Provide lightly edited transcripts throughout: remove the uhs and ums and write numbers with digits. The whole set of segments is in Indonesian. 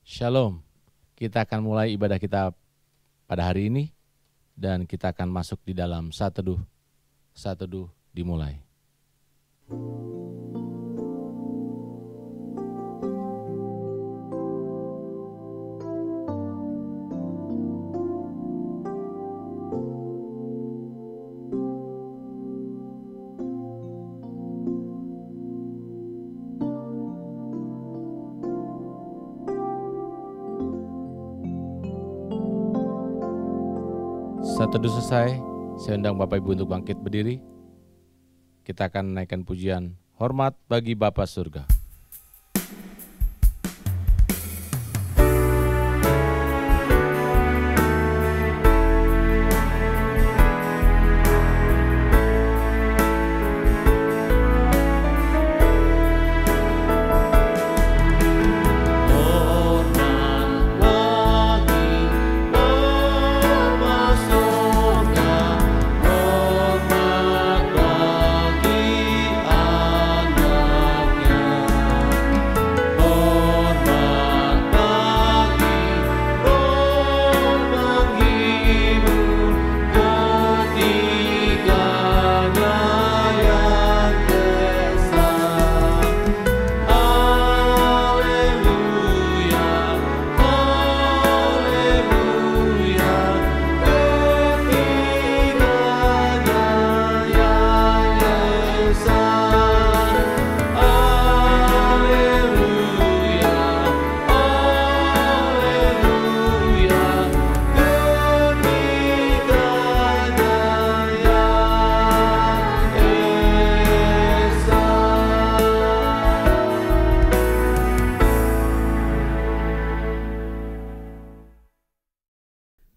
Shalom, kita akan mulai ibadah kita pada hari ini dan kita akan masuk di dalam Saat Teduh. Saat Teduh dimulai. Saat Teduh selesai, saya undang Bapak Ibu untuk bangkit berdiri. Kita akan menaikkan pujian hormat bagi Bapa Surga.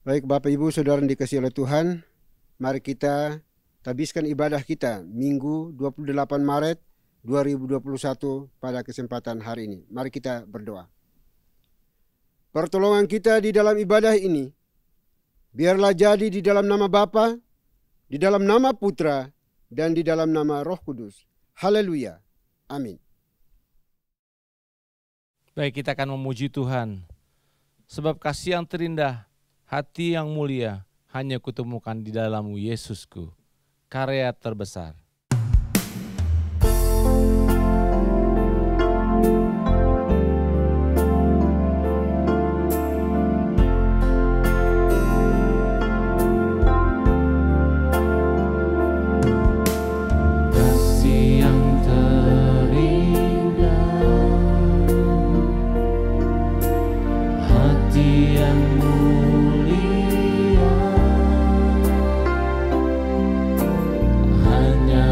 Baik Bapak Ibu Saudara yang dikasihi oleh Tuhan, mari kita habiskan ibadah kita Minggu 28 Maret 2021 pada kesempatan hari ini. Mari kita berdoa. Pertolongan kita di dalam ibadah ini, biarlah jadi di dalam nama Bapa, di dalam nama Putra, dan di dalam nama Roh Kudus. Haleluya. Amin. Baik, kita akan memuji Tuhan. Sebab kasih yang terindah, hati yang mulia, hanya kutemukan di dalam Yesusku, karya terbesar. Hanya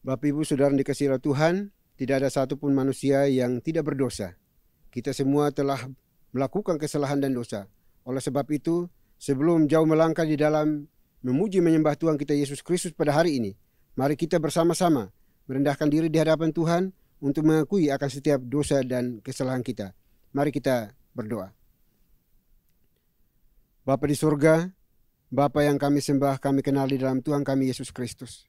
Bapak Ibu Saudara yang dikasihi oleh Tuhan, tidak ada satupun manusia yang tidak berdosa. Kita semua telah melakukan kesalahan dan dosa. Oleh sebab itu, sebelum jauh melangkah di dalam memuji menyembah Tuhan kita Yesus Kristus pada hari ini, mari kita bersama-sama merendahkan diri di hadapan Tuhan untuk mengakui akan setiap dosa dan kesalahan kita. Mari kita berdoa. Bapa di surga, Bapa yang kami sembah, kami kenal di dalam Tuhan kami Yesus Kristus.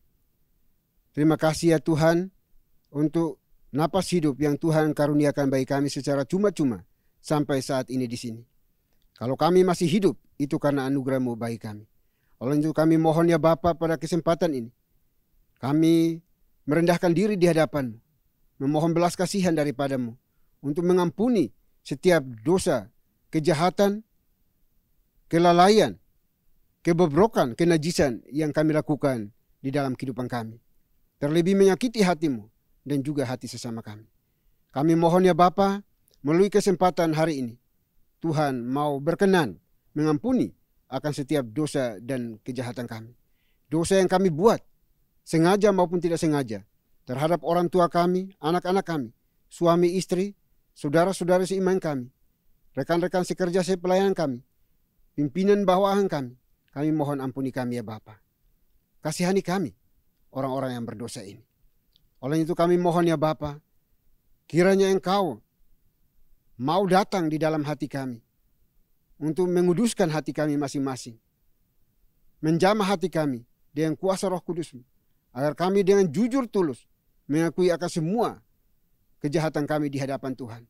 Terima kasih ya Tuhan untuk napas hidup yang Tuhan karuniakan bagi kami secara cuma-cuma sampai saat ini di sini. Kalau kami masih hidup, itu karena anugerah-Mu bagi kami. Oleh itu kami mohon ya Bapa pada kesempatan ini, kami merendahkan diri di hadapan-Mu, memohon belas kasihan daripada-Mu untuk mengampuni setiap dosa, kejahatan, kelalaian, kebobrokan, kenajisan yang kami lakukan di dalam kehidupan kami. Terlebih menyakiti hati-Mu dan juga hati sesama kami. Kami mohon ya Bapa, melalui kesempatan hari ini, Tuhan mau berkenan mengampuni akan setiap dosa dan kejahatan kami. Dosa yang kami buat, sengaja maupun tidak sengaja, terhadap orang tua kami, anak-anak kami, suami istri, saudara-saudara seiman kami, rekan-rekan sekerja sepelayanan kami, pimpinan bawahan kami. Kami mohon ampuni kami ya Bapa. Kasihani kami, orang-orang yang berdosa ini. Oleh itu kami mohon ya Bapa, kiranya Engkau mau datang di dalam hati kami untuk menguduskan hati kami masing-masing, menjamah hati kami dengan kuasa Roh Kudus-Mu, agar kami dengan jujur tulus mengakui akan semua kejahatan kami di hadapan Tuhan.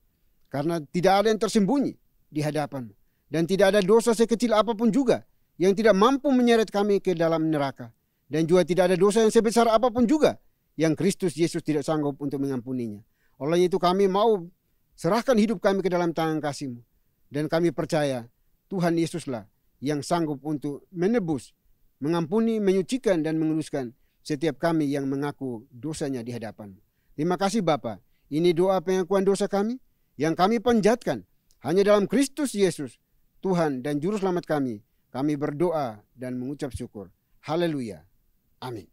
Karena tidak ada yang tersembunyi di hadapan-Mu, dan tidak ada dosa sekecil apapun juga yang tidak mampu menyeret kami ke dalam neraka. Dan juga tidak ada dosa yang sebesar apapun juga yang Kristus Yesus tidak sanggup untuk mengampuninya. Oleh itu kami mau serahkan hidup kami ke dalam tangan kasih-Mu. Dan kami percaya Tuhan Yesuslah yang sanggup untuk menebus, mengampuni, menyucikan dan menguduskan setiap kami yang mengaku dosanya di hadapan-Mu. Terima kasih Bapa. Ini doa pengakuan dosa kami yang kami panjatkan hanya dalam Kristus Yesus, Tuhan dan Juru Selamat kami. Kami berdoa dan mengucap syukur. Haleluya. Amin.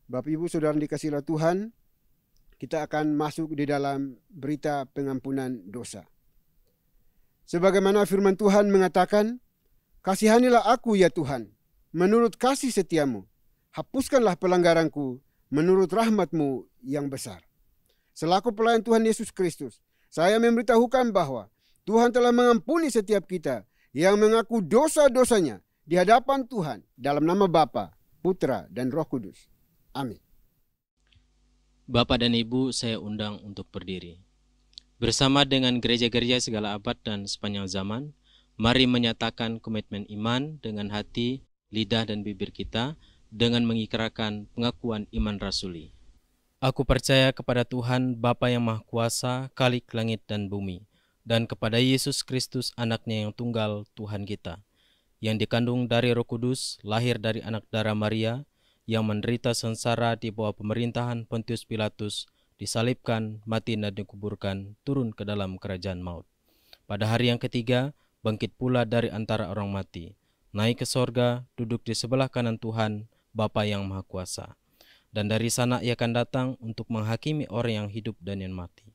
Bapak Ibu Saudara dikasihi oleh Tuhan, kita akan masuk di dalam berita pengampunan dosa. Sebagaimana firman Tuhan mengatakan, kasihanilah aku ya Tuhan, menurut kasih setia-Mu. Hapuskanlah pelanggaranku menurut rahmat-Mu yang besar. Selaku pelayan Tuhan Yesus Kristus, saya memberitahukan bahwa Tuhan telah mengampuni setiap kita yang mengaku dosa-dosanya di hadapan Tuhan dalam nama Bapa, Putra, dan Roh Kudus. Amin. Bapak dan Ibu, saya undang untuk berdiri. Bersama dengan gereja-gereja segala abad dan sepanjang zaman, mari menyatakan komitmen iman dengan hati, lidah, dan bibir kita dengan mengikrarkan pengakuan iman rasuli. Aku percaya kepada Tuhan Bapa yang Maha Kuasa, Khalik langit dan bumi, dan kepada Yesus Kristus anaknya yang tunggal Tuhan kita, yang dikandung dari Roh Kudus, lahir dari anak darah Maria, yang menderita sengsara di bawah pemerintahan Pontius Pilatus, disalibkan, mati dan dikuburkan, turun ke dalam kerajaan maut. Pada hari yang ketiga, bangkit pula dari antara orang mati, naik ke sorga, duduk di sebelah kanan Tuhan, Bapa yang Maha Kuasa. Dan dari sana ia akan datang untuk menghakimi orang yang hidup dan yang mati.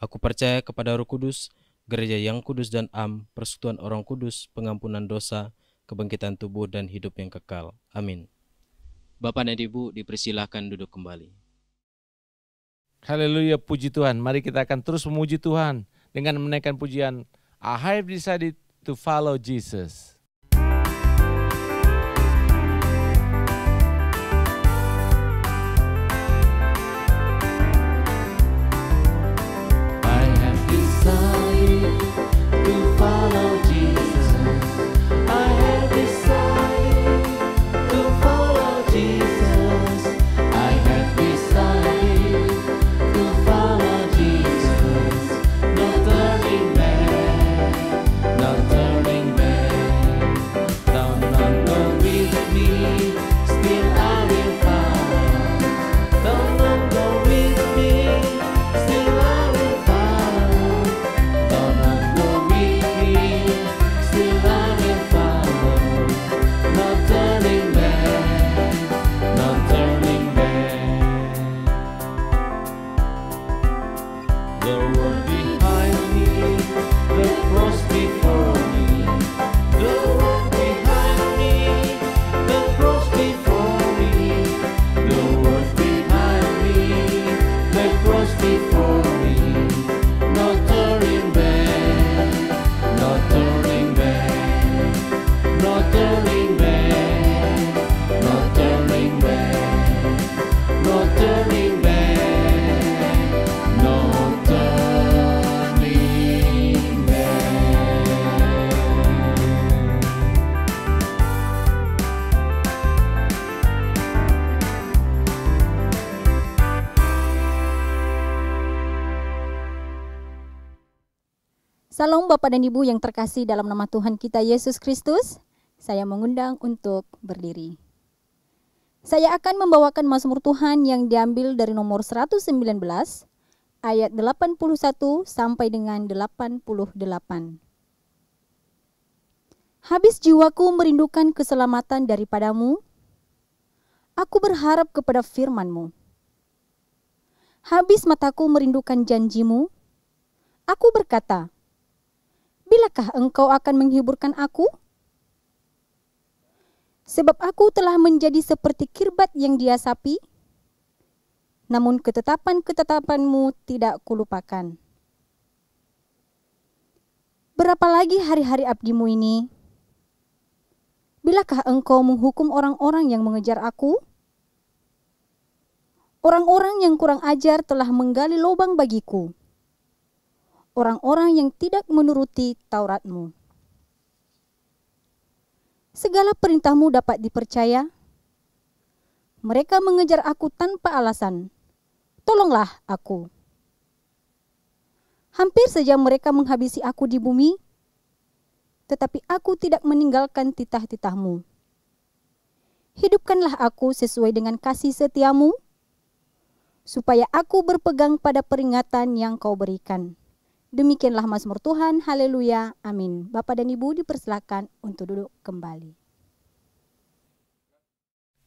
Aku percaya kepada Roh Kudus, gereja yang kudus dan am, persekutuan orang kudus, pengampunan dosa, kebangkitan tubuh dan hidup yang kekal. Amin. Bapak dan Ibu dipersilahkan duduk kembali. Haleluya, puji Tuhan. Mari kita akan terus memuji Tuhan dengan menaikkan pujian I have decided to follow Jesus. No turning back. Salam Bapak dan Ibu yang terkasih dalam nama Tuhan kita Yesus Kristus. Saya mengundang untuk berdiri. Saya akan membawakan mazmur Tuhan yang diambil dari nomor 119 ayat 81 sampai dengan 88. Habis jiwaku merindukan keselamatan daripadamu, aku berharap kepada firman-Mu. Habis mataku merindukan janji-Mu, aku berkata, bilakah Engkau akan menghiburkan aku? Sebab aku telah menjadi seperti kirbat yang diasapi, namun ketetapan-ketetapan-Mu tidak kulupakan. Berapa lagi hari-hari abdi-Mu ini? Bilakah Engkau menghukum orang-orang yang mengejar aku? Orang-orang yang kurang ajar telah menggali lubang bagiku. Orang-orang yang tidak menuruti Taurat-Mu. Segala perintah-Mu dapat dipercaya. Mereka mengejar aku tanpa alasan. Tolonglah aku. Hampir saja mereka menghabisi aku di bumi, tetapi aku tidak meninggalkan titah-titah-Mu. Hidupkanlah aku sesuai dengan kasih setia-Mu, supaya aku berpegang pada peringatan yang Kau berikan. Demikianlah mazmur Tuhan, haleluya, amin. Bapak dan Ibu dipersilakan untuk duduk kembali.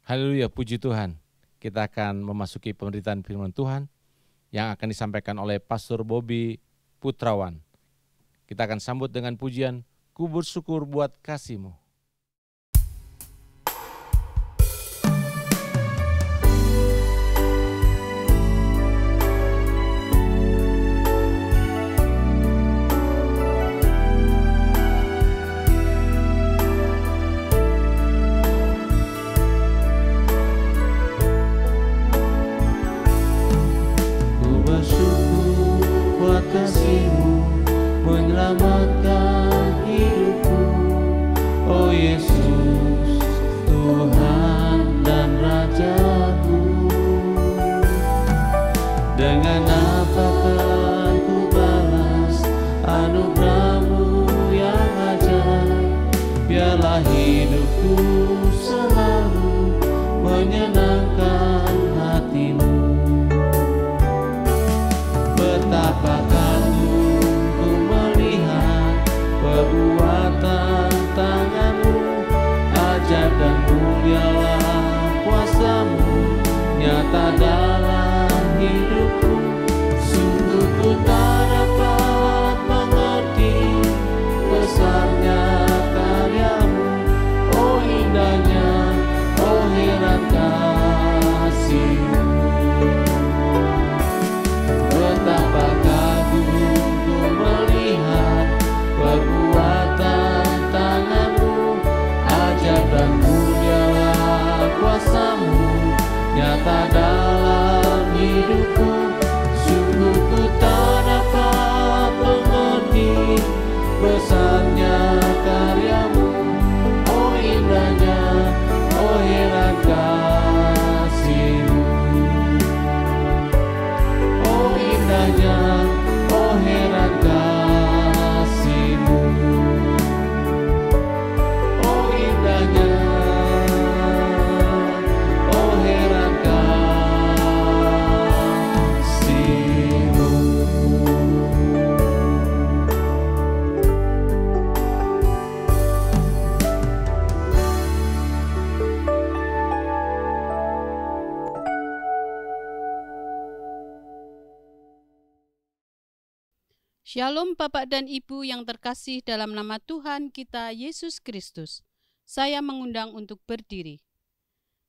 Haleluya, puji Tuhan. Kita akan memasuki pemberitaan firman Tuhan yang akan disampaikan oleh Pastor Bobby Putrawan. Kita akan sambut dengan pujian, ku bersyukur buat kasih-Mu. Menyelamatkan hidupku, oh Yesus, Tuhan dan Rajaku. Dengan apakah ku balas anugerah-Mu yang ajaib? Biarlah hidupku selalu menyenangkan hati-Mu. Betapa perbuatan tangan-Mu, ajaib dan mulialah kuasa-Mu, nyata dalam hidupku. Sungguh ku tak dapat mengerti besarnya karya-Mu, oh indahnya, oh heran kasih-Mu. Betapa kagum ku melihat perbuatan tangan-Mu, ajaib dan mulialah kuasa-Mu, nyata dalam hidupku. Sungguh ku tak dapat mengerti besarnya karya-Mu, oh indahnya, oh heran kasih-Mu. Oh indahnya, oh heran kasih-Mu. Oh indahnya, oh heran kasih-Mu. Shalom Bapak dan Ibu yang terkasih dalam nama Tuhan kita Yesus Kristus. Saya mengundang untuk berdiri.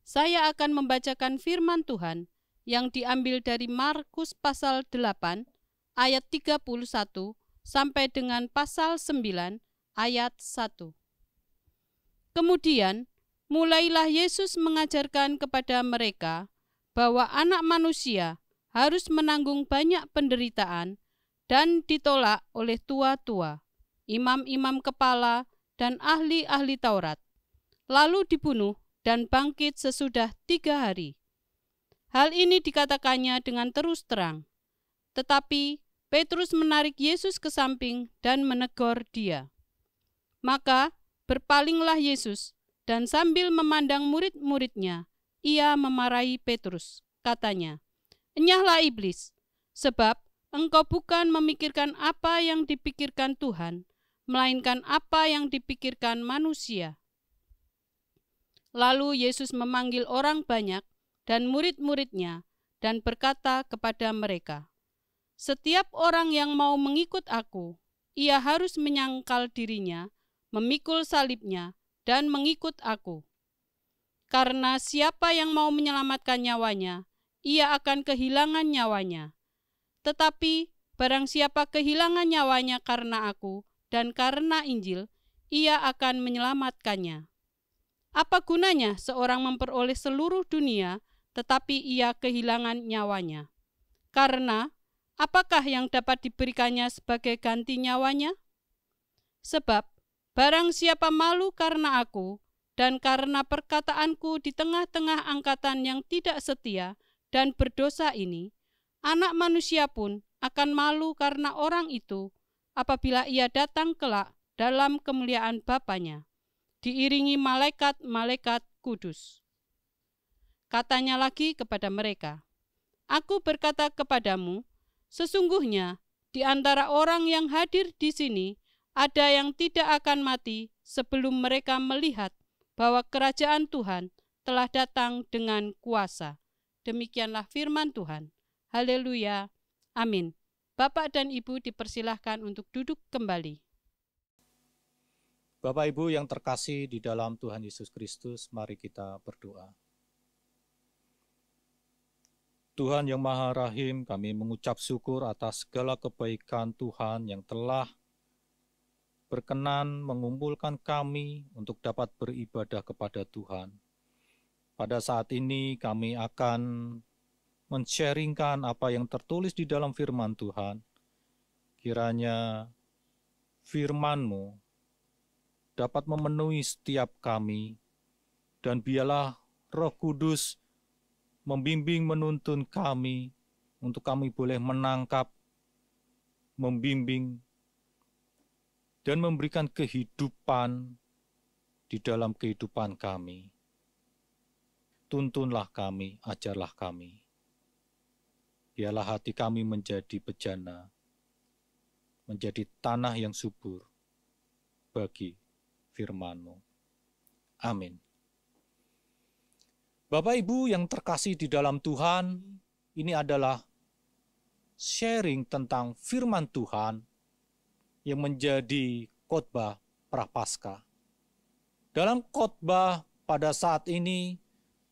Saya akan membacakan firman Tuhan yang diambil dari Markus pasal 8 ayat 31 sampai dengan pasal 9 ayat 1. Kemudian mulailah Yesus mengajarkan kepada mereka bahwa Anak Manusia harus menanggung banyak penderitaan dan ditolak oleh tua-tua, imam-imam kepala, dan ahli-ahli Taurat, lalu dibunuh dan bangkit sesudah 3 hari. Hal ini dikatakannya dengan terus terang, tetapi Petrus menarik Yesus ke samping dan menegur dia. Maka berpalinglah Yesus, dan sambil memandang murid-muridnya, ia memarahi Petrus. Katanya, "Enyahlah iblis, sebab engkau bukan memikirkan apa yang dipikirkan Tuhan, melainkan apa yang dipikirkan manusia." Lalu Yesus memanggil orang banyak dan murid-muridnya dan berkata kepada mereka, "Setiap orang yang mau mengikut aku, ia harus menyangkal dirinya, memikul salibnya, dan mengikut aku. Karena siapa yang mau menyelamatkan nyawanya, ia akan kehilangan nyawanya. Tetapi barang siapa kehilangan nyawanya karena aku dan karena Injil, ia akan menyelamatkannya. Apa gunanya seorang memperoleh seluruh dunia, tetapi ia kehilangan nyawanya? Karena apakah yang dapat diberikannya sebagai ganti nyawanya? Sebab barang siapa malu karena aku dan karena perkataanku di tengah-tengah angkatan yang tidak setia dan berdosa ini, Anak Manusia pun akan malu karena orang itu apabila ia datang kelak dalam kemuliaan Bapanya, diiringi malaikat-malaikat kudus." Katanya lagi kepada mereka, "Aku berkata kepadamu, sesungguhnya di antara orang yang hadir di sini ada yang tidak akan mati sebelum mereka melihat bahwa kerajaan Tuhan telah datang dengan kuasa." Demikianlah firman Tuhan. Haleluya. Amin. Bapak dan Ibu dipersilahkan untuk duduk kembali. Bapak Ibu yang terkasih di dalam Tuhan Yesus Kristus, mari kita berdoa. Tuhan yang Maha Rahim, kami mengucap syukur atas segala kebaikan Tuhan yang telah berkenan mengumpulkan kami untuk dapat beribadah kepada Tuhan. Pada saat ini kami akan men-sharingkan apa yang tertulis di dalam firman Tuhan. Kiranya firman-Mu dapat memenuhi setiap kami, dan biarlah Roh Kudus membimbing menuntun kami untuk kami boleh menangkap, membimbing, dan memberikan kehidupan di dalam kehidupan kami. Tuntunlah kami, ajarlah kami. Biarlah hati kami menjadi bejana, menjadi tanah yang subur bagi firman-Mu. Amin. Bapak Ibu yang terkasih di dalam Tuhan, ini adalah sharing tentang firman Tuhan yang menjadi khotbah Prapaskah. Dalam khotbah pada saat ini,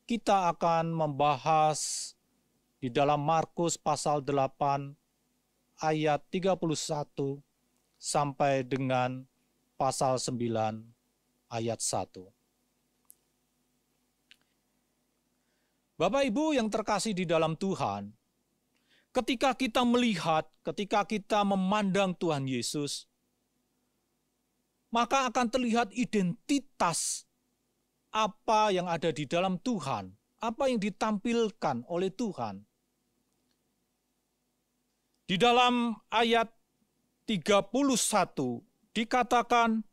kita akan membahas di dalam Markus pasal 8 ayat 31 sampai dengan pasal 9 ayat 1. Bapak Ibu yang terkasih di dalam Tuhan, ketika kita melihat, ketika kita memandang Tuhan Yesus, maka akan terlihat identitas apa yang ada di dalam Tuhan, apa yang ditampilkan oleh Tuhan. Di dalam ayat 31 dikatakan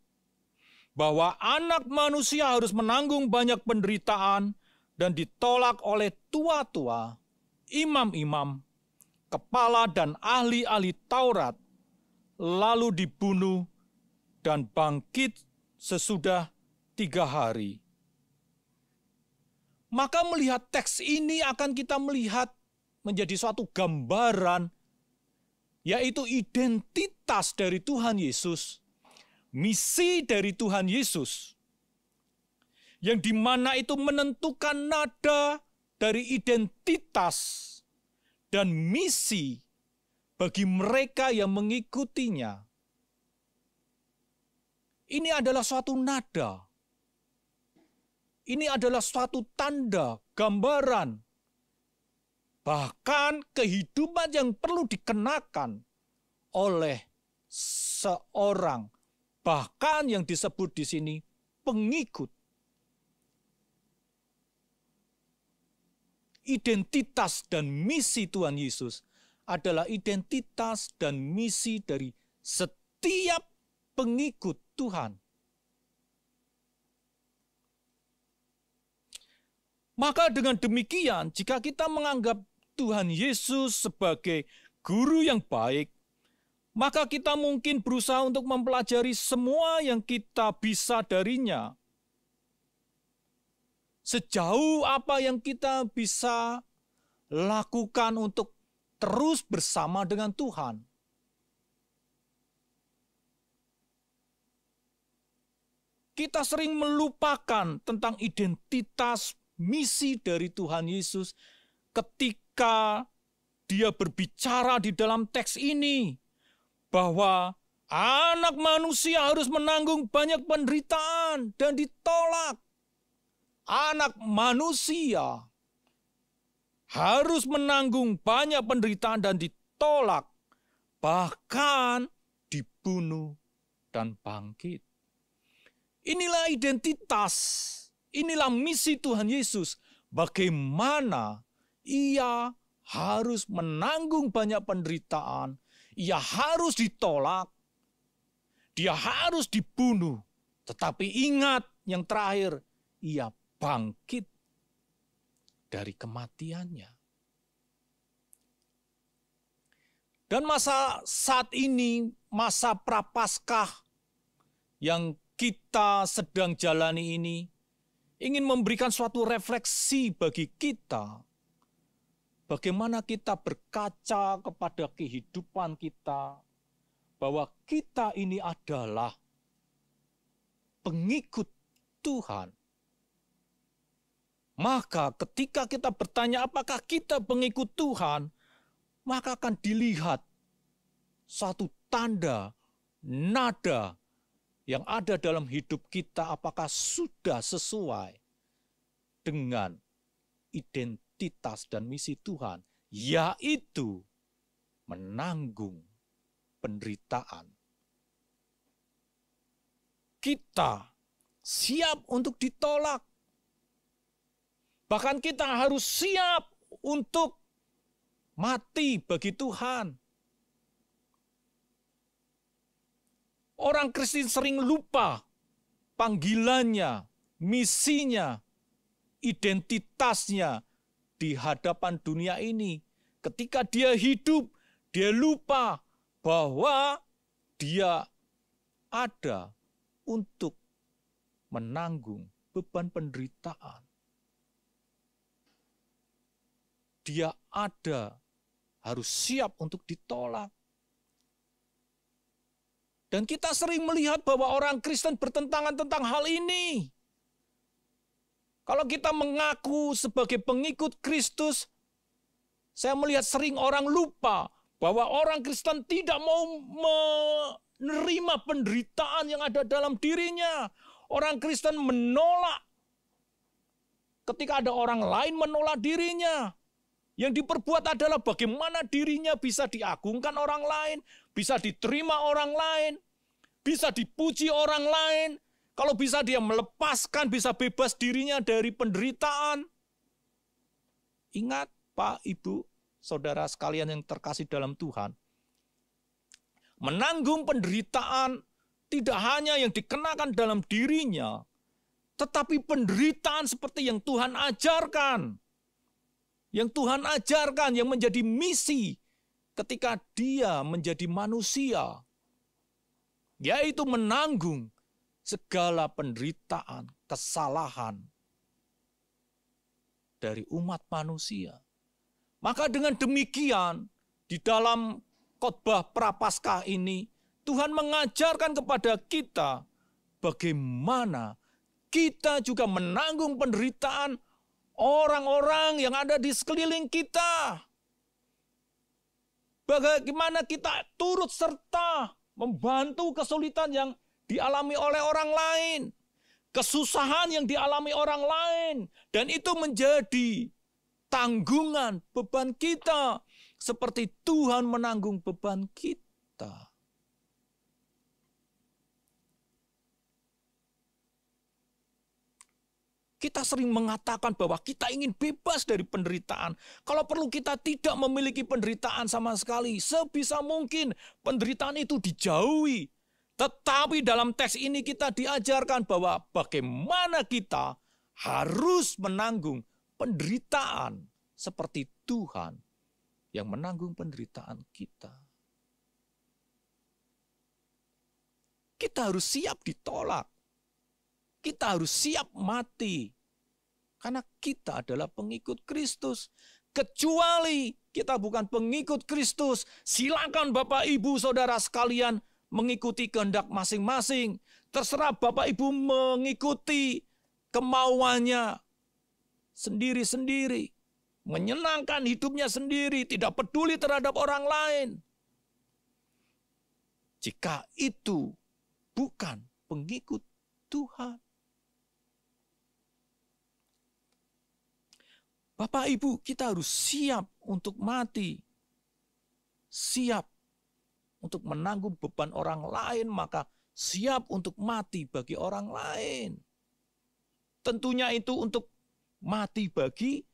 bahwa Anak Manusia harus menanggung banyak penderitaan dan ditolak oleh tua-tua, imam-imam, kepala dan ahli-ahli Taurat, lalu dibunuh dan bangkit sesudah 3 hari. Maka melihat teks ini akan kita melihat menjadi suatu gambaran, yaitu identitas dari Tuhan Yesus, misi dari Tuhan Yesus, yang dimana itu menentukan nada dari identitas dan misi bagi mereka yang mengikutinya. Ini adalah suatu nada. Ini adalah suatu tanda, gambaran. Bahkan kehidupan yang perlu dikenakan oleh seorang, bahkan yang disebut di sini pengikut. Identitas dan misi Tuhan Yesus adalah identitas dan misi dari setiap pengikut Tuhan. Maka dengan demikian, jika kita menganggap Tuhan Yesus sebagai guru yang baik, maka kita mungkin berusaha untuk mempelajari semua yang kita bisa darinya. Sejauh apa yang kita bisa lakukan untuk terus bersama dengan Tuhan. Kita sering melupakan tentang identitas misi dari Tuhan Yesus ketika Dia berbicara di dalam teks ini bahwa anak manusia harus menanggung banyak penderitaan dan ditolak. Anak manusia harus menanggung banyak penderitaan dan ditolak, bahkan dibunuh dan bangkit. Inilah identitas, inilah misi Tuhan Yesus. Bagaimana Ia harus menanggung banyak penderitaan, Ia harus ditolak, Dia harus dibunuh. Tetapi ingat yang terakhir, Ia bangkit dari kematiannya. Dan masa saat ini, masa prapaskah yang kita sedang jalani ini, ingin memberikan suatu refleksi bagi kita. Bagaimana kita berkaca kepada kehidupan kita, bahwa kita ini adalah pengikut Tuhan. Maka ketika kita bertanya apakah kita pengikut Tuhan, maka akan dilihat satu tanda, nada yang ada dalam hidup kita apakah sudah sesuai dengan identitas dan misi Tuhan, yaitu menanggung penderitaan. Kita siap untuk ditolak. Bahkan kita harus siap untuk mati bagi Tuhan. Orang Kristen sering lupa panggilannya, misinya, identitasnya di hadapan dunia ini. Ketika dia hidup, dia lupa bahwa dia ada untuk menanggung beban penderitaan. Dia ada, harus siap untuk ditolak. Dan kita sering melihat bahwa orang Kristen bertentangan tentang hal ini. Kalau kita mengaku sebagai pengikut Kristus, saya melihat sering orang lupa bahwa orang Kristen tidak mau menerima penderitaan yang ada dalam dirinya. Orang Kristen menolak ketika ada orang lain menolak dirinya. Yang diperbuat adalah bagaimana dirinya bisa diagungkan orang lain, bisa diterima orang lain, bisa dipuji orang lain. Kalau bisa dia melepaskan, bisa bebas dirinya dari penderitaan. Ingat Pak, Ibu, saudara sekalian yang terkasih dalam Tuhan. Menanggung penderitaan tidak hanya yang dikenakan dalam dirinya, tetapi penderitaan seperti yang Tuhan ajarkan. Yang Tuhan ajarkan, yang menjadi misi ketika dia menjadi manusia. Yaitu menanggung segala penderitaan, kesalahan dari umat manusia. Maka dengan demikian, di dalam khotbah Prapaskah ini, Tuhan mengajarkan kepada kita bagaimana kita juga menanggung penderitaan orang-orang yang ada di sekeliling kita. Bagaimana kita turut serta membantu kesulitan yang dialami oleh orang lain, kesusahan yang dialami orang lain, dan itu menjadi tanggungan beban kita, seperti Tuhan menanggung beban kita. Kita sering mengatakan bahwa kita ingin bebas dari penderitaan. Kalau perlu kita tidak memiliki penderitaan sama sekali. Sebisa mungkin penderitaan itu dijauhi. Tetapi dalam teks ini kita diajarkan bahwa bagaimana kita harus menanggung penderitaan seperti Tuhan yang menanggung penderitaan kita. Kita harus siap ditolak. Kita harus siap mati. Karena kita adalah pengikut Kristus. Kecuali kita bukan pengikut Kristus, silakan Bapak Ibu Saudara sekalian mengikuti kehendak masing-masing. Terserah Bapak Ibu mengikuti kemauannya sendiri-sendiri. Menyenangkan hidupnya sendiri, tidak peduli terhadap orang lain. Jika itu bukan pengikut Tuhan. Bapak Ibu, kita harus siap untuk mati. Siap untuk menanggung beban orang lain, maka siap untuk mati bagi orang lain. Tentunya itu untuk mati bagi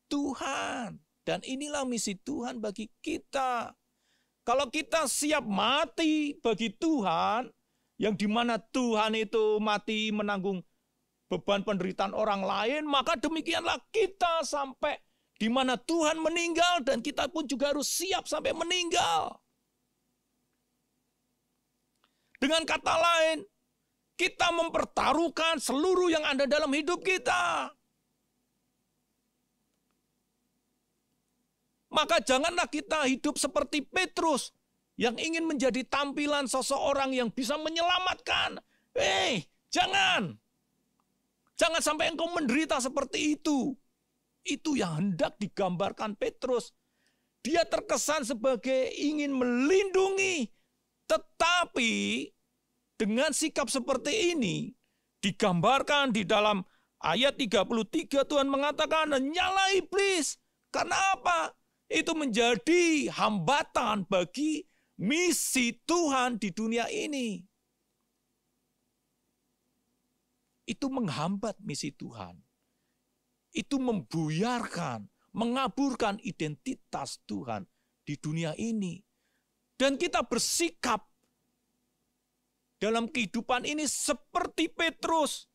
Tuhan. Dan inilah misi Tuhan bagi kita. Kalau kita siap mati bagi Tuhan, yang dimana Tuhan itu mati menanggung beban penderitaan orang lain, maka demikianlah kita sampai di mana Tuhan meninggal dan kita pun juga harus siap sampai meninggal. Dengan kata lain, kita mempertaruhkan seluruh yang ada dalam hidup kita. Maka janganlah kita hidup seperti Petrus yang ingin menjadi tampilan seseorang yang bisa menyelamatkan. Jangan. Jangan sampai engkau menderita seperti itu. Itu yang hendak digambarkan Petrus. Dia terkesan sebagai ingin melindungi. Tetapi dengan sikap seperti ini digambarkan di dalam ayat 33 Tuhan mengatakan nyala iblis. Karena apa? Itu menjadi hambatan bagi misi Tuhan di dunia ini. Itu menghambat misi Tuhan. Itu membuyarkan, mengaburkan identitas Tuhan di dunia ini. Dan kita bersikap dalam kehidupan ini seperti Petrus.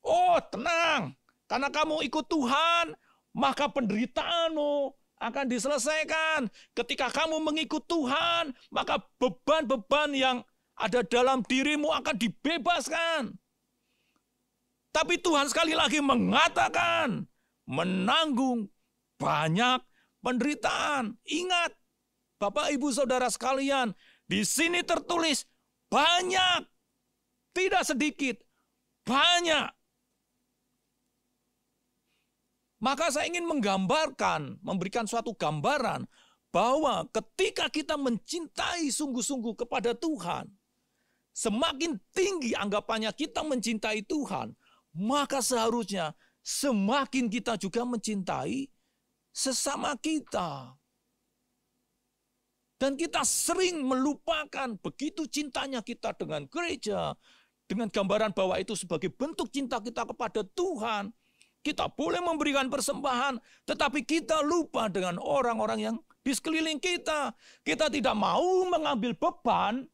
Oh, tenang. Karena kamu ikut Tuhan, maka penderitaanmu akan diselesaikan. Ketika kamu mengikut Tuhan, maka beban-beban yang ada dalam dirimu akan dibebaskan. Tapi Tuhan sekali lagi mengatakan, menanggung banyak penderitaan. Ingat, Bapak Ibu Saudara sekalian, di sini tertulis banyak, tidak sedikit, banyak. Maka saya ingin menggambarkan, memberikan suatu gambaran bahwa ketika kita mencintai sungguh-sungguh kepada Tuhan, semakin tinggi anggapannya kita mencintai Tuhan, maka seharusnya semakin kita juga mencintai sesama kita. Dan kita sering melupakan begitu cintanya kita dengan gereja, dengan gambaran bahwa itu sebagai bentuk cinta kita kepada Tuhan. Kita boleh memberikan persembahan, tetapi kita lupa dengan orang-orang yang di sekeliling kita. Kita tidak mau mengambil beban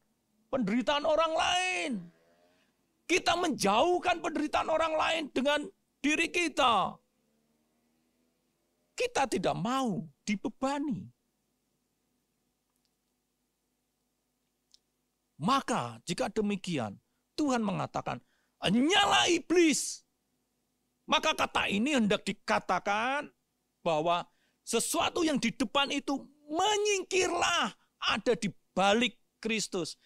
penderitaan orang lain. Kita menjauhkan penderitaan orang lain dengan diri kita. Kita tidak mau dibebani. Maka jika demikian, Tuhan mengatakan, nyala iblis. Maka kata ini hendak dikatakan bahwa sesuatu yang di depan itu menyingkirlah, ada di balik Kristus.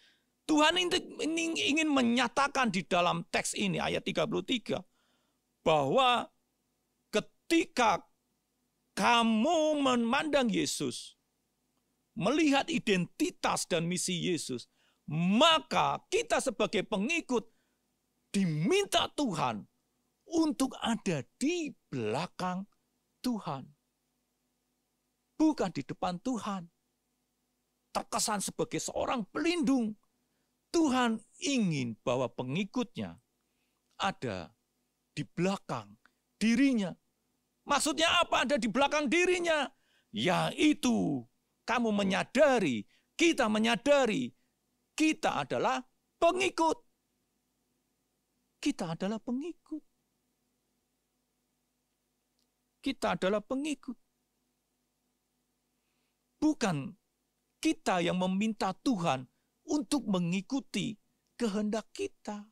Tuhan ingin menyatakan di dalam teks ini, ayat 33, bahwa ketika kamu memandang Yesus, melihat identitas dan misi Yesus, maka kita sebagai pengikut diminta Tuhan untuk ada di belakang Tuhan. Bukan di depan Tuhan. Terkesan sebagai seorang pelindung. Tuhan ingin bahwa pengikutnya ada di belakang dirinya. Maksudnya apa ada di belakang dirinya? Yaitu kamu menyadari, kita menyadari, kita adalah pengikut. Kita adalah pengikut. Kita adalah pengikut. Bukan kita yang meminta Tuhan untuk mengikuti kehendak kita.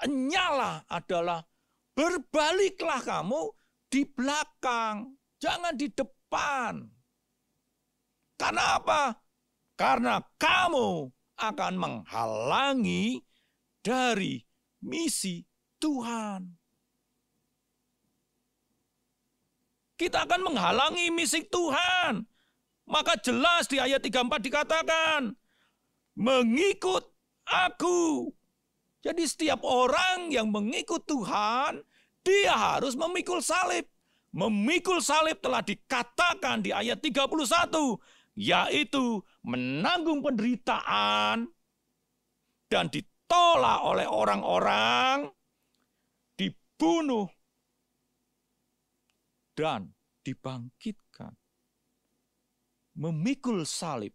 Nyala adalah berbaliklah kamu di belakang, jangan di depan. Karena apa? Karena kamu akan menghalangi dari misi Tuhan. Kita akan menghalangi misi Tuhan. Maka jelas di ayat 34 dikatakan, mengikut aku. Jadi setiap orang yang mengikut Tuhan, dia harus memikul salib. Memikul salib telah dikatakan di ayat 31, yaitu menanggung penderitaan dan ditolak oleh orang-orang, dibunuh, dan dibangkitkan. Memikul salib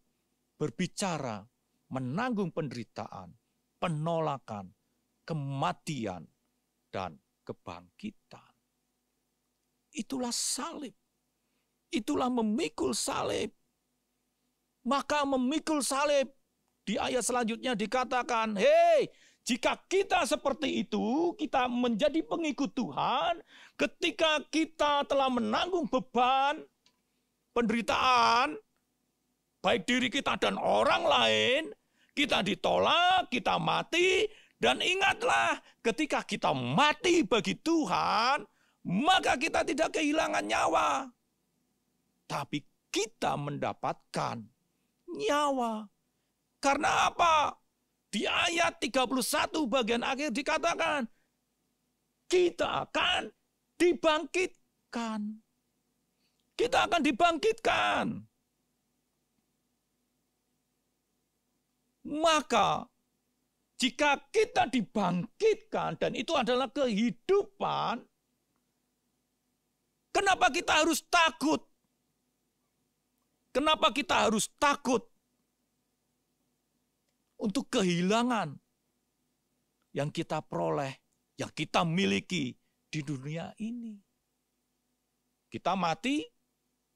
berbicara menanggung penderitaan, penolakan, kematian, dan kebangkitan. Itulah salib. Itulah memikul salib. Maka memikul salib di ayat selanjutnya dikatakan, hei, jika kita seperti itu, kita menjadi pengikut Tuhan, ketika kita telah menanggung beban, penderitaan, baik diri kita dan orang lain, kita ditolak, kita mati, dan ingatlah ketika kita mati bagi Tuhan, maka kita tidak kehilangan nyawa. Tapi kita mendapatkan nyawa. Karena apa? Di ayat 31 bagian akhir dikatakan, kita akan dibangkitkan. Kita akan dibangkitkan. Maka, jika kita dibangkitkan, dan itu adalah kehidupan, kenapa kita harus takut? Kenapa kita harus takut untuk kehilangan yang kita peroleh, yang kita miliki di dunia ini? Kita mati,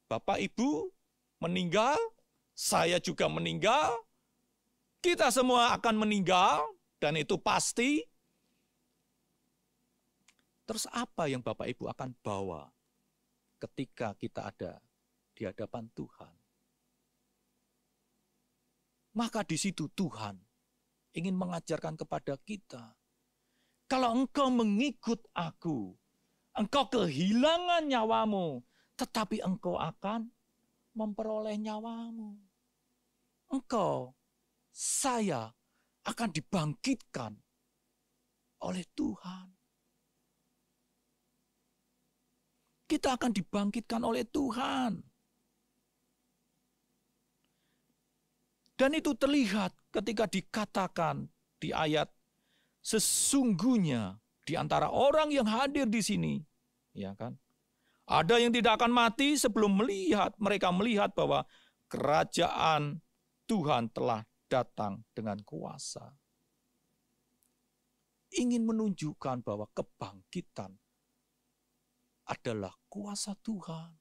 Bapak Ibu meninggal, saya juga meninggal, kita semua akan meninggal, dan itu pasti. Terus apa yang Bapak Ibu akan bawa ketika kita ada di hadapan Tuhan? Maka di situ Tuhan ingin mengajarkan kepada kita, kalau engkau mengikut aku, engkau kehilangan nyawamu, tetapi engkau akan memperoleh nyawamu. Engkau, saya akan dibangkitkan oleh Tuhan. Kita akan dibangkitkan oleh Tuhan. Dan itu terlihat ketika dikatakan di ayat, sesungguhnya di antara orang yang hadir di sini, ya kan, ada yang tidak akan mati sebelum mereka melihat bahwa kerajaan Tuhan telah datang dengan kuasa. Ingin menunjukkan bahwa kebangkitan adalah kuasa Tuhan.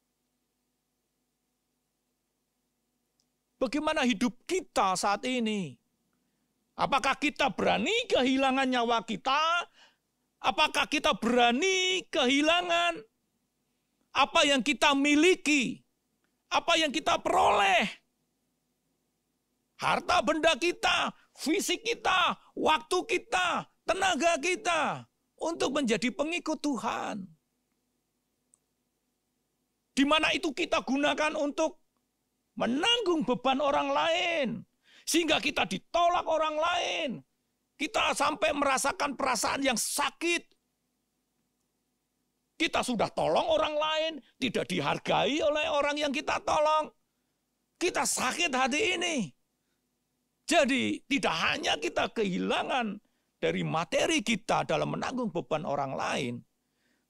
Bagaimana hidup kita saat ini? Apakah kita berani kehilangan nyawa kita? Apakah kita berani kehilangan apa yang kita miliki? Apa yang kita peroleh? Harta benda kita, fisik kita, waktu kita, tenaga kita untuk menjadi pengikut Tuhan. Di mana itu kita gunakan untuk menanggung beban orang lain. Sehingga kita ditolak orang lain. Kita sampai merasakan perasaan yang sakit. Kita sudah tolong orang lain, tidak dihargai oleh orang yang kita tolong. Kita sakit hati ini. Jadi tidak hanya kita kehilangan dari materi kita dalam menanggung beban orang lain,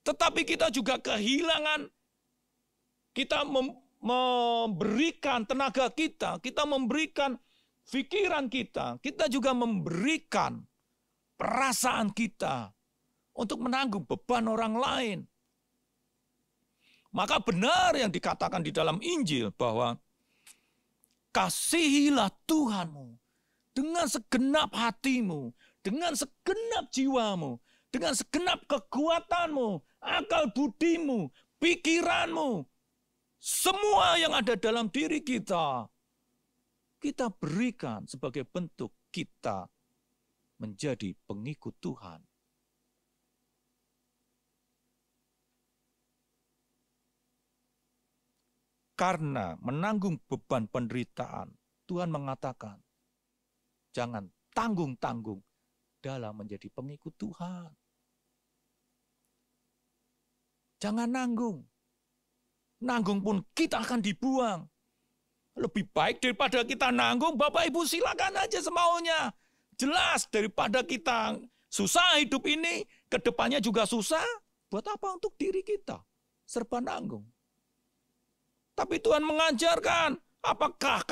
tetapi kita juga kehilangan, kita memberikan tenaga kita memberikan pikiran kita juga memberikan perasaan kita untuk menanggung beban orang lain. Maka benar yang dikatakan di dalam Injil bahwa kasihilah Tuhanmu dengan segenap hatimu, dengan segenap jiwamu, dengan segenap kekuatanmu, akal budimu, pikiranmu, semua yang ada dalam diri kita berikan sebagai bentuk kita menjadi pengikut Tuhan. Karena menanggung beban penderitaan, Tuhan mengatakan, jangan tanggung-tanggung dalam menjadi pengikut Tuhan. Jangan nanggung. Nanggung pun kita akan dibuang. Lebih baik daripada kita nanggung, Bapak Ibu silakan aja semaunya. Jelas daripada kita susah hidup ini, kedepannya juga susah, buat apa untuk diri kita? Serba nanggung. Tapi Tuhan mengajarkan, apakah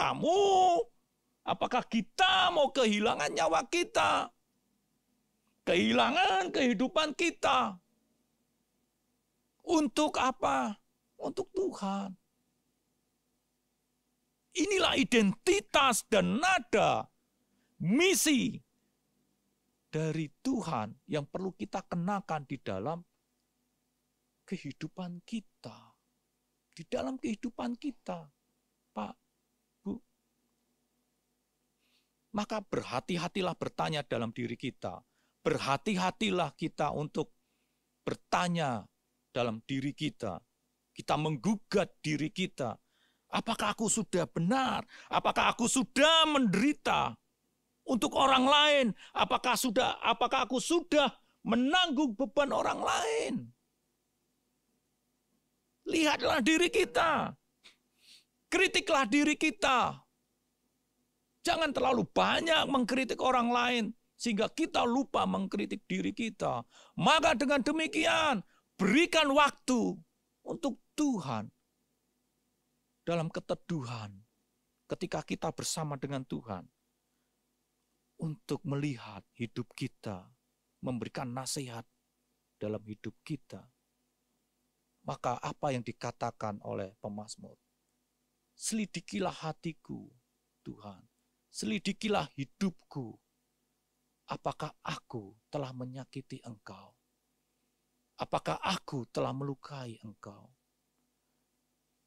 kita mau kehilangan nyawa kita? Kehilangan kehidupan kita. Untuk apa? Untuk Tuhan. Inilah identitas dan nada misi dari Tuhan yang perlu kita kenakan di dalam kehidupan kita. Di dalam kehidupan kita, Pak, Bu. Maka berhati-hatilah bertanya dalam diri kita. Berhati-hatilah kita untuk bertanya dalam diri kita. Kita menggugat diri kita. Apakah aku sudah benar? Apakah aku sudah menderita untuk orang lain? Apakah aku sudah menanggung beban orang lain? Lihatlah diri kita. Kritiklah diri kita. Jangan terlalu banyak mengkritik orang lain sehingga kita lupa mengkritik diri kita. Maka dengan demikian, berikan waktu untuk Tuhan dalam keteduhan ketika kita bersama dengan Tuhan untuk melihat hidup kita, memberikan nasihat dalam hidup kita. Maka apa yang dikatakan oleh pemazmur? Selidikilah hatiku, Tuhan. Selidikilah hidupku. Apakah aku telah menyakiti Engkau? Apakah aku telah melukai Engkau?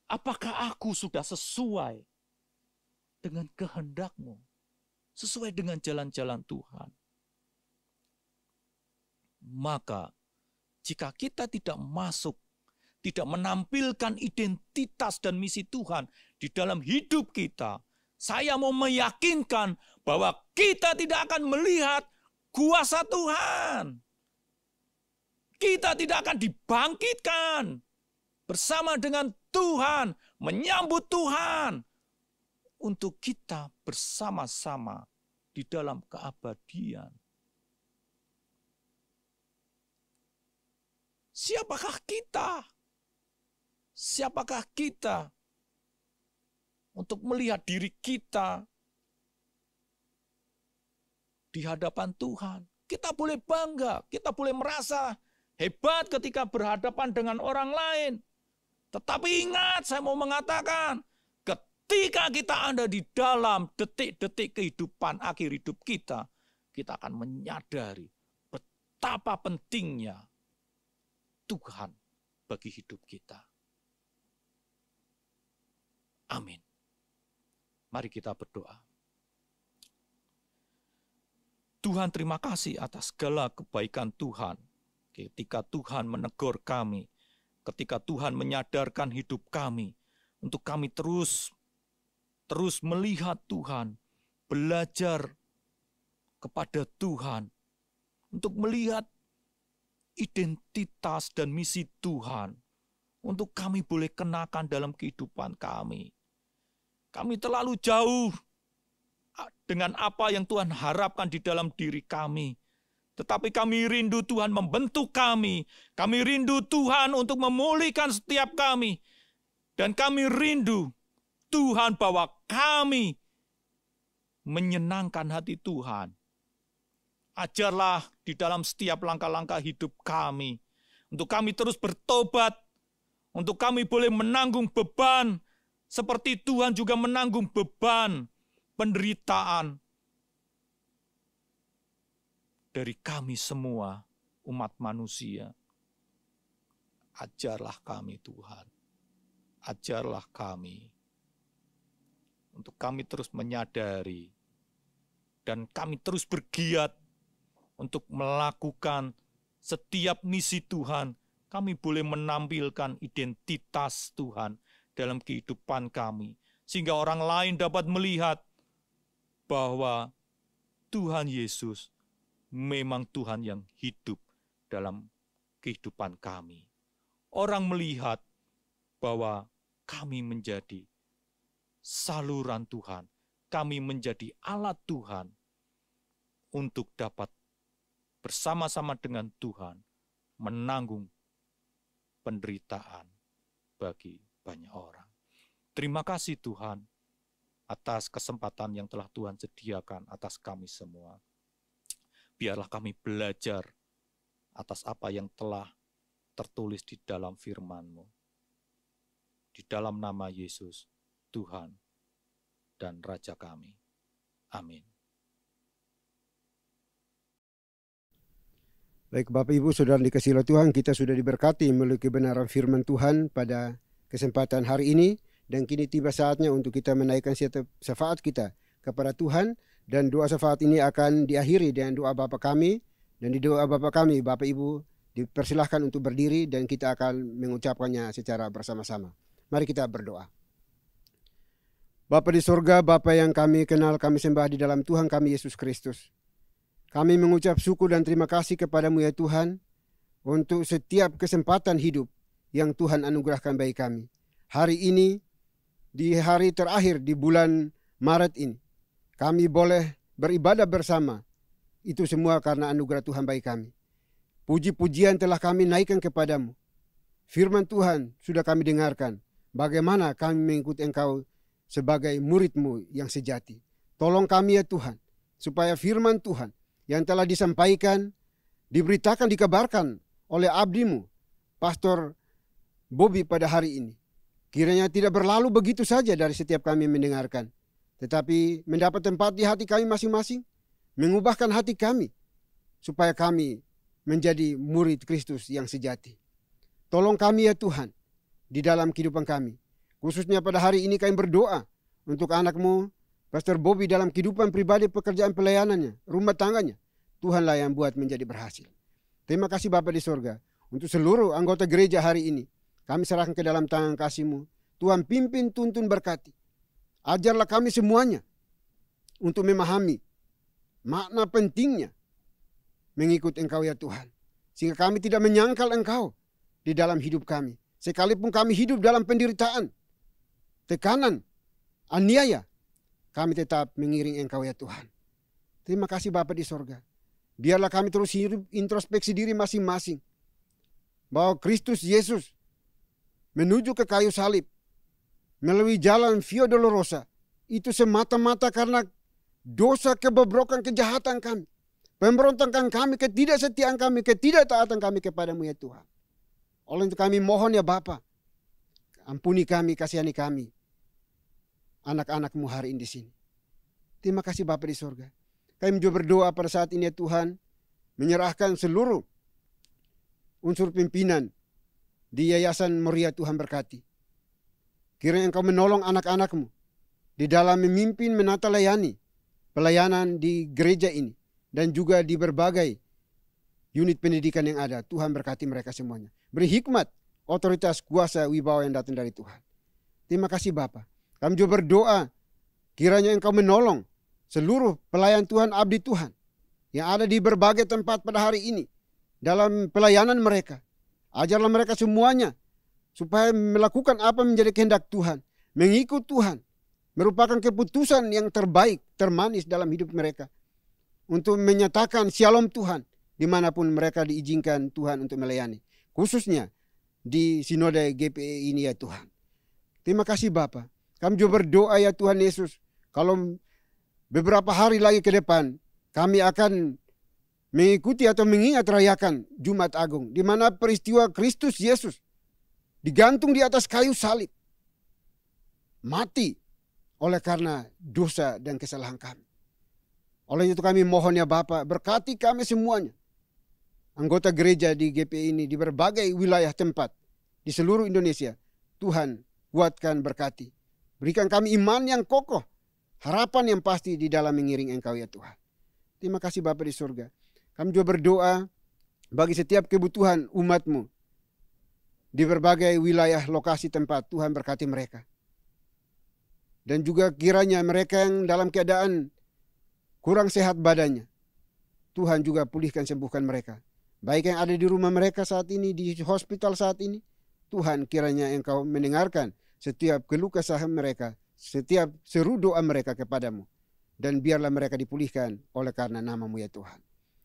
Apakah aku sudah sesuai dengan kehendak-Mu? Sesuai dengan jalan-jalan Tuhan? Maka jika kita tidak menampilkan identitas dan misi Tuhan di dalam hidup kita, saya mau meyakinkan bahwa kita tidak akan melihat kuasa Tuhan. Kita tidak akan dibangkitkan bersama dengan Tuhan, menyambut Tuhan untuk kita bersama-sama di dalam keabadian. Siapakah kita? Siapakah kita untuk melihat diri kita di hadapan Tuhan? Kita boleh bangga, kita boleh merasa hebat ketika berhadapan dengan orang lain. Tetapi ingat, saya mau mengatakan, ketika kita ada di dalam detik-detik kehidupan akhir hidup kita akan menyadari betapa pentingnya Tuhan bagi hidup kita. Amin. Mari kita berdoa. Tuhan, terima kasih atas segala kebaikan Tuhan. Ketika Tuhan menegur kami, ketika Tuhan menyadarkan hidup kami, untuk kami terus melihat Tuhan, belajar kepada Tuhan, untuk melihat identitas dan misi Tuhan, untuk kami boleh kenakan dalam kehidupan kami. Kami terlalu jauh dengan apa yang Tuhan harapkan di dalam diri kami. Tetapi kami rindu Tuhan membentuk kami. Kami rindu Tuhan untuk memulihkan setiap kami. Dan kami rindu Tuhan bahwa kami menyenangkan hati Tuhan. Ajarlah di dalam setiap langkah-langkah hidup kami. Untuk kami terus bertobat. Untuk kami boleh menanggung beban. Seperti Tuhan juga menanggung beban penderitaan dari kami semua umat manusia. Ajarlah kami Tuhan. Ajarlah kami. Untuk kami terus menyadari dan kami terus bergiat untuk melakukan setiap misi Tuhan. Kami boleh menampilkan identitas Tuhan dalam kehidupan kami. Sehingga orang lain dapat melihat bahwa Tuhan Yesus memang Tuhan yang hidup dalam kehidupan kami. Orang melihat bahwa kami menjadi saluran Tuhan. Kami menjadi alat Tuhan untuk dapat bersama-sama dengan Tuhan menanggung penderitaan bagi banyak orang. Terima kasih Tuhan atas kesempatan yang telah Tuhan sediakan atas kami semua. Biarlah kami belajar atas apa yang telah tertulis di dalam firman-Mu. Di dalam nama Yesus, Tuhan dan Raja kami. Amin. Baik Bapak Ibu Saudara dikasihi oleh Tuhan, kita sudah diberkati melalui kebenaran firman Tuhan pada kesempatan hari ini. Dan kini tiba saatnya untuk kita menaikkan syafaat kita kepada Tuhan. Dan doa syafaat ini akan diakhiri dengan doa Bapa kami. Dan di doa Bapa kami, Bapak Ibu dipersilahkan untuk berdiri dan kita akan mengucapkannya secara bersama-sama. Mari kita berdoa. Bapa di sorga, Bapa yang kami kenal, kami sembah di dalam Tuhan kami Yesus Kristus. Kami mengucap syukur dan terima kasih kepadamu ya Tuhan, untuk setiap kesempatan hidup yang Tuhan anugerahkan bagi kami. Hari ini, di hari terakhir di bulan Maret ini, kami boleh beribadah bersama. Itu semua karena anugerah Tuhan bagi kami. Puji-pujian telah kami naikkan kepadamu. Firman Tuhan sudah kami dengarkan. Bagaimana kami mengikuti Engkau sebagai murid-Mu yang sejati. Tolong kami ya Tuhan, supaya firman Tuhan yang telah disampaikan, diberitakan, dikabarkan oleh abdi-Mu, Pastor Bobby pada hari ini. Kiranya tidak berlalu begitu saja dari setiap kami mendengarkan, tetapi mendapat tempat di hati kami masing-masing, mengubahkan hati kami, supaya kami menjadi murid Kristus yang sejati. Tolong kami ya Tuhan, di dalam kehidupan kami. Khususnya pada hari ini kami berdoa untuk anak-Mu, Pastor Bobby dalam kehidupan pribadi, pekerjaan pelayanannya, rumah tangganya. Tuhanlah yang buat menjadi berhasil. Terima kasih Bapa di sorga. Untuk seluruh anggota gereja hari ini, kami serahkan ke dalam tangan kasih-Mu. Tuhan pimpin, tuntun, berkati. Ajarlah kami semuanya untuk memahami makna pentingnya mengikut Engkau ya Tuhan. Sehingga kami tidak menyangkal Engkau di dalam hidup kami. Sekalipun kami hidup dalam penderitaan, tekanan, aniaya, kami tetap mengiring Engkau ya Tuhan. Terima kasih Bapa di sorga. Biarlah kami terus hidup introspeksi diri masing-masing. Bahwa Kristus Yesus menuju ke kayu salib melalui jalan Via Dolorosa. Itu semata-mata karena dosa, kebobrokan, kejahatan kami. Pemberontakan kami, ketidaksetiaan kami, ketidaktaatan kami kepadamu ya Tuhan. Oleh itu kami mohon ya Bapa, ampuni kami, kasihani kami. Anak-anak-Mu hari ini di sini. Terima kasih Bapa di sorga. Kami juga berdoa pada saat ini ya Tuhan, menyerahkan seluruh unsur pimpinan di Yayasan Moria. Tuhan berkati. Kiranya Engkau menolong anak-anak-Mu di dalam memimpin, menata layani pelayanan di gereja ini dan juga di berbagai unit pendidikan yang ada. Tuhan berkati mereka semuanya. Beri hikmat, otoritas, kuasa, wibawa yang datang dari Tuhan. Terima kasih Bapa. Kami juga berdoa, kiranya Engkau menolong seluruh pelayan Tuhan, abdi Tuhan, yang ada di berbagai tempat pada hari ini, dalam pelayanan mereka. Ajarlah mereka semuanya, supaya melakukan apa menjadi kehendak Tuhan, mengikut Tuhan, merupakan keputusan yang terbaik, termanis dalam hidup mereka. Untuk menyatakan shalom Tuhan, dimanapun mereka diizinkan Tuhan untuk melayani. Khususnya di sinode GPI ini ya Tuhan. Terima kasih Bapa. Kami juga berdoa ya Tuhan Yesus. Kalau beberapa hari lagi ke depan kami akan mengikuti atau mengingat rayakan Jumat Agung. Di mana peristiwa Kristus Yesus digantung di atas kayu salib. Mati oleh karena dosa dan kesalahan kami. Oleh itu kami mohon ya Bapa, berkati kami semuanya. Anggota gereja di GPI ini di berbagai wilayah tempat di seluruh Indonesia. Tuhan kuatkan, berkati. Berikan kami iman yang kokoh, harapan yang pasti di dalam mengiring Engkau ya Tuhan. Terima kasih Bapa di surga. Kami juga berdoa bagi setiap kebutuhan umat-Mu di berbagai wilayah lokasi tempat. Tuhan berkati mereka. Dan juga kiranya mereka yang dalam keadaan kurang sehat badannya, Tuhan juga pulihkan, sembuhkan mereka. Baik yang ada di rumah mereka saat ini, di hospital saat ini, Tuhan kiranya Engkau mendengarkan setiap keluh kesah mereka, setiap seru doa mereka kepadamu. Dan biarlah mereka dipulihkan oleh karena nama-Mu ya Tuhan.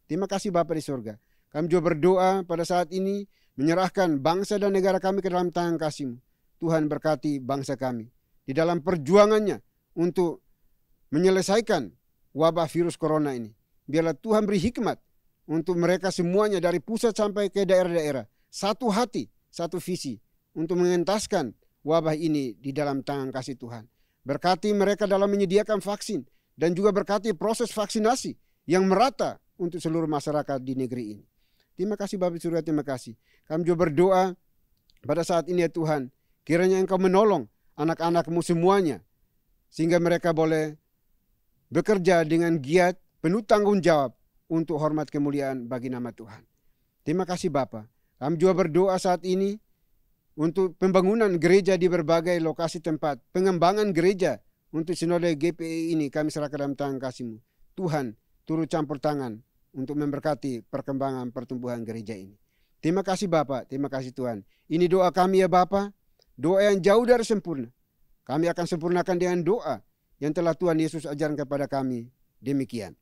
Terima kasih Bapa di surga. Kami juga berdoa pada saat ini menyerahkan bangsa dan negara kami ke dalam tangan kasih-Mu. Tuhan berkati bangsa kami di dalam perjuangannya untuk menyelesaikan wabah virus corona ini. Biarlah Tuhan beri hikmat untuk mereka semuanya dari pusat sampai ke daerah-daerah. Satu hati, satu visi untuk mengentaskan wabah ini di dalam tangan kasih Tuhan. Berkati mereka dalam menyediakan vaksin dan juga berkati proses vaksinasi yang merata untuk seluruh masyarakat di negeri ini. Terima kasih Bapa surga, terima kasih. Kami juga berdoa pada saat ini ya Tuhan, kiranya Engkau menolong anak-anak-Mu semuanya, sehingga mereka boleh bekerja dengan giat, penuh tanggung jawab untuk hormat kemuliaan bagi nama Tuhan. Terima kasih Bapa. Kami juga berdoa saat ini untuk pembangunan gereja di berbagai lokasi tempat, pengembangan gereja untuk sinode GPI ini kami serahkan dalam tangan kasih-Mu. Tuhan turut campur tangan untuk memberkati perkembangan pertumbuhan gereja ini. Terima kasih Bapa, terima kasih Tuhan. Ini doa kami ya Bapa. Doa yang jauh dari sempurna. Kami akan sempurnakan dengan doa yang telah Tuhan Yesus ajarkan kepada kami. Demikian.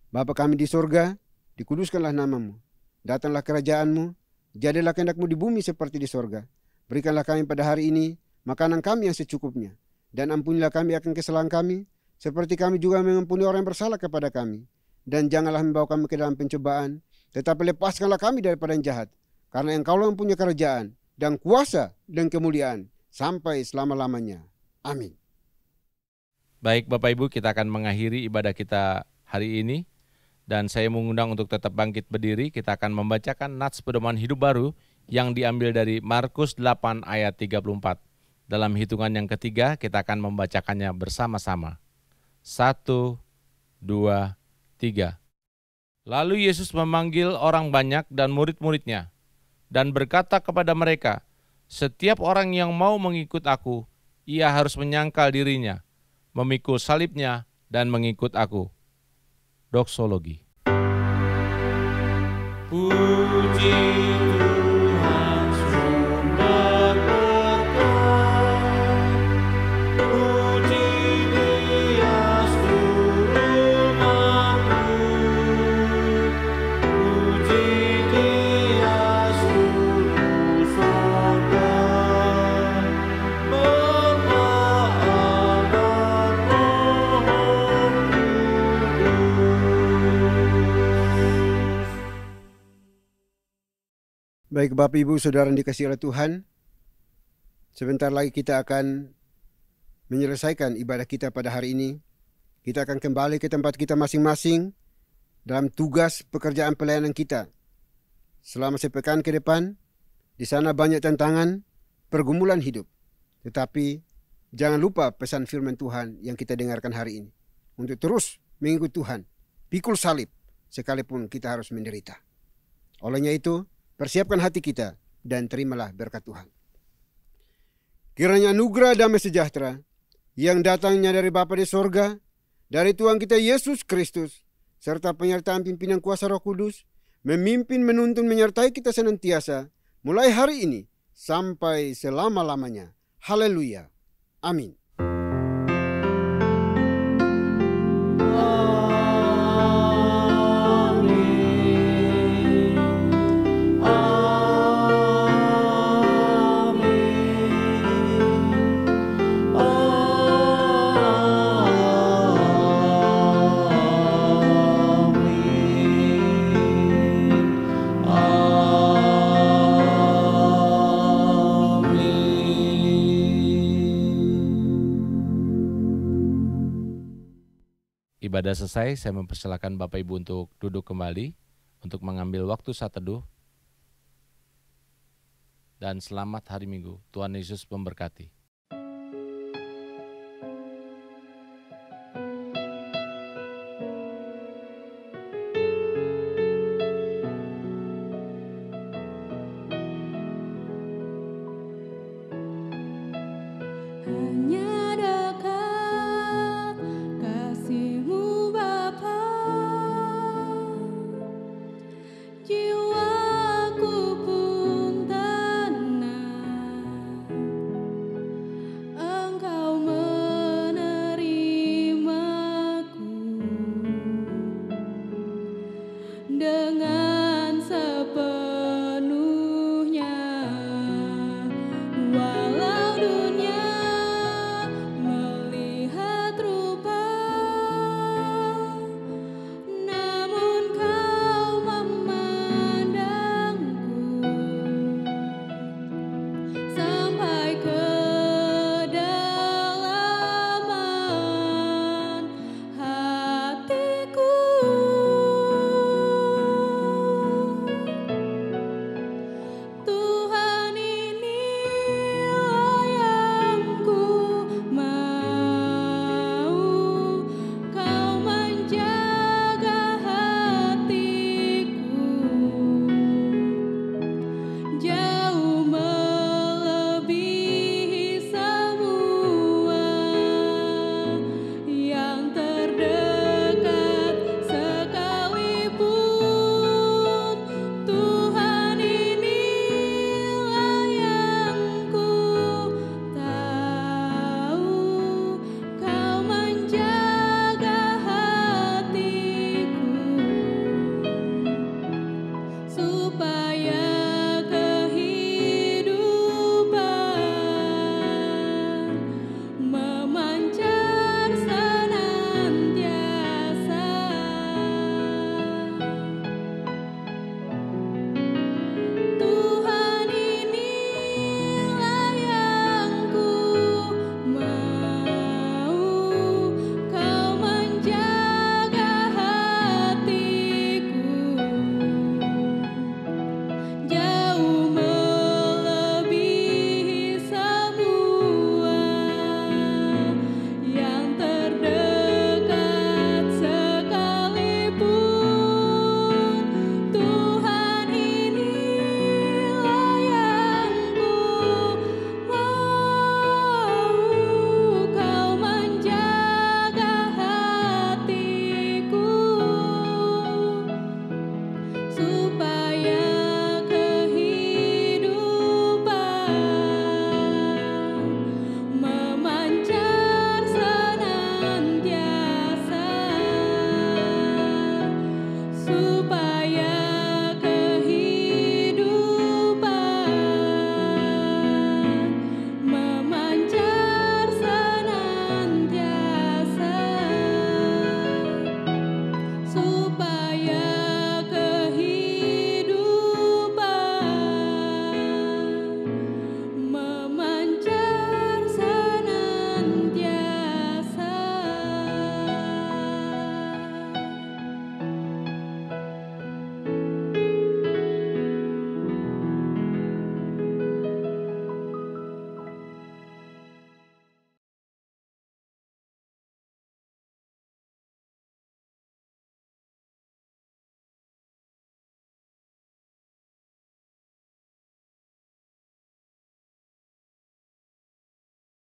Bapa kami di surga, dikuduskanlah nama-Mu. Datanglah kerajaan-Mu, jadilah kehendak-Mu di bumi seperti di surga. Berikanlah kami pada hari ini makanan kami yang secukupnya. Dan ampunilah kami akan kesalahan kami, seperti kami juga mengampuni orang yang bersalah kepada kami. Dan janganlah membawa kami ke dalam pencobaan, tetapi lepaskanlah kami daripada yang jahat. Karena Engkau-lah yang punya kerajaan, dan kuasa dan kemuliaan sampai selama-lamanya. Amin. Baik Bapak Ibu, kita akan mengakhiri ibadah kita hari ini. Dan saya mengundang untuk tetap bangkit berdiri. Kita akan membacakan nats pedoman hidup baru yang diambil dari Markus 8 ayat 34. Dalam hitungan yang ketiga, kita akan membacakannya bersama-sama. 1, 2, 3. Lalu Yesus memanggil orang banyak dan murid-muridnya, dan berkata kepada mereka, setiap orang yang mau mengikut aku, ia harus menyangkal dirinya, memikul salibnya, dan mengikut aku. Doksologi. Puji Tuhan sumber berkat, puji Dia seluruh makhluk, puji Dia seluruh surga, Bapa, Anak, Roh Kudus. Baik Bapak Ibu Saudara yang dikasihi oleh Tuhan, sebentar lagi kita akan menyelesaikan ibadah kita pada hari ini. Kita akan kembali ke tempat kita masing-masing dalam tugas pekerjaan pelayanan kita. Selama sepekan ke depan, di sana banyak tantangan, pergumulan hidup. Tetapi jangan lupa pesan firman Tuhan yang kita dengarkan hari ini. Untuk terus mengikut Tuhan, pikul salib, sekalipun kita harus menderita. Olehnya itu, persiapkan hati kita dan terimalah berkat Tuhan. Kiranya anugerah damai sejahtera yang datangnya dari Bapa di sorga, dari Tuhan kita Yesus Kristus, serta penyertaan pimpinan kuasa Roh Kudus, memimpin, menuntun, menyertai kita senantiasa, mulai hari ini sampai selama-lamanya. Haleluya. Amin. Amin. ibadah selesai, saya mempersilakan Bapak Ibu untuk duduk kembali, untuk mengambil waktu saat teduh. Dan selamat hari Minggu. Tuhan Yesus memberkati.